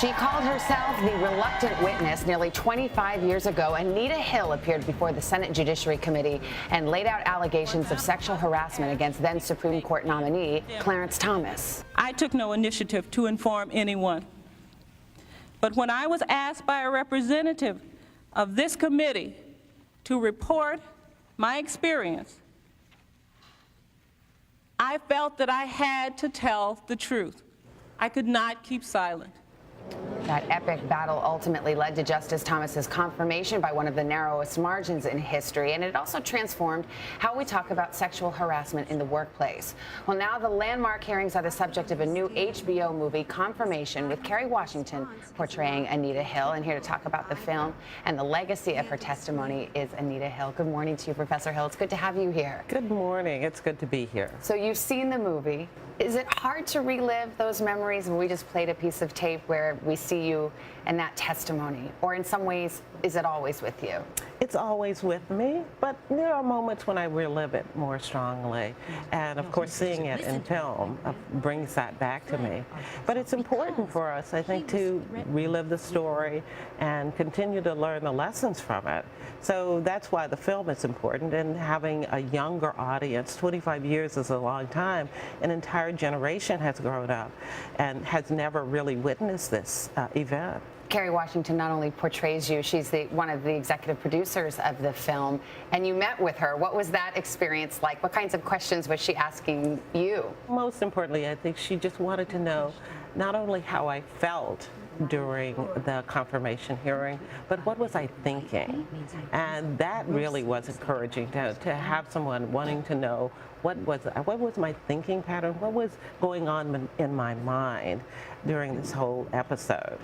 She called herself the reluctant witness. Nearly 25 years ago, Anita Hill appeared before the Senate Judiciary Committee and laid out allegations of sexual harassment against then Supreme Court nominee Clarence Thomas. I took no initiative to inform anyone. But when I was asked by a representative of this committee to report my experience, I felt that I had to tell the truth. I could not keep silent. That epic battle ultimately led to Justice Thomas's confirmation by one of the narrowest margins in history, and it also transformed how we talk about sexual harassment in the workplace. Well, now the landmark hearings are the subject of a new HBO movie, Confirmation, with Kerry Washington portraying Anita Hill. And here to talk about the film and the legacy of her testimony is Anita Hill. Good morning to you, Professor Hill. It's good to have you here. Good morning. It's good to be here. So you've seen the movie. Is it hard to relive those memories? And we just played a piece of tape where we see you and that testimony. Or in some ways, is it always with you? It's always with me, but there are moments when I relive it more strongly. And of course, seeing it in film brings that back to me. But it's important for us, I think, to relive the story and continue to learn the lessons from it. So that's why the film is important, and having a younger audience. 25 years is a long time. An entire generation has grown up and has never really witnessed this event. Kerry Washington not only portrays you, she's one of the executive producers of the film, and you met with her. What was that experience like? What kinds of questions was she asking you? Most importantly, I think she just wanted to know not only how I felt during the confirmation hearing, but what was I thinking? And that really was encouraging to have someone wanting to know what was my thinking pattern, what was going on in my mind during this whole episode.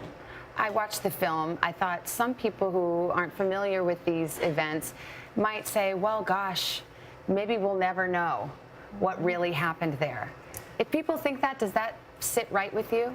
I watched the film. I thought some people who aren't familiar with these events might say, well, gosh, maybe we'll never know what really happened there. If people think that, does that sit right with you?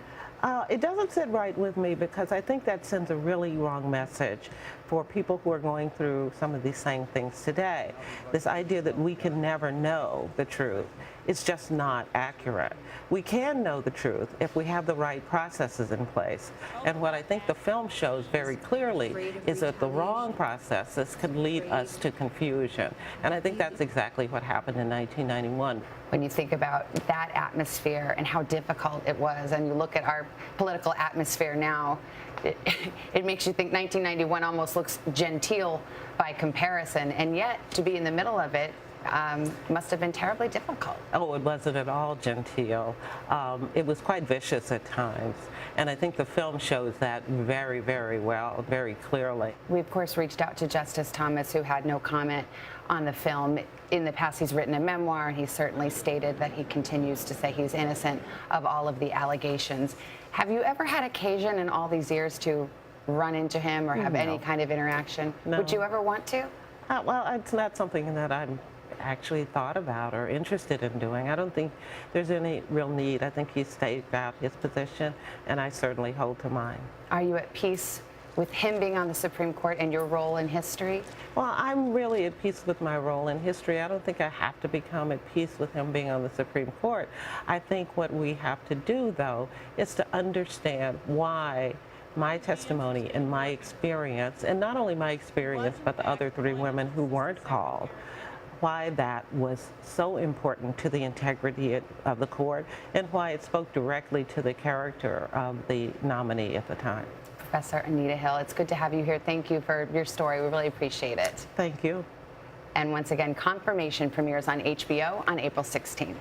It doesn't sit right with me because I think that sends a really wrong message for people who are going through some of these same things today. This idea that we can never know the truth is just not accurate. We can know the truth if we have the right processes in place. And what I think the film shows very clearly is that the wrong processes can lead us to confusion. And I think that's exactly what happened in 1991. When you think about that atmosphere and how difficult it was, and you look at our political atmosphere now, it makes you think 1991 almost looks genteel by comparison, and yet to be in the middle of it must have been terribly difficult. Oh, it wasn't at all genteel. It was quite vicious at times, and I think the film shows that very, very well, very clearly. We, of course, reached out to Justice Thomas, who had no comment on the film. In the past, he's written a memoir, and he certainly stated that he continues to say he's innocent of all of the allegations. Have you ever had occasion in all these years to run into him or have any kind of interaction? No. Would you ever want to? Well, it's not something that I'm actually thought about or interested in doing. I don't think there's any real need. I think he stayed out his position, and I certainly hold to mine. Are you at peace with him being on the Supreme Court and your role in history? Well, I'm really at peace with my role in history. I don't think I have to become at peace with him being on the Supreme Court. I think what we have to do, though, is to understand why my testimony and my experience, and not only my experience, but the other 3 women who weren't called, why that was so important to the integrity of the court and why it spoke directly to the character of the nominee at the time. Professor Anita Hill, it's good to have you here. Thank you for your story. We really appreciate it. Thank you. And once again, Confirmation premieres on HBO on April 16th.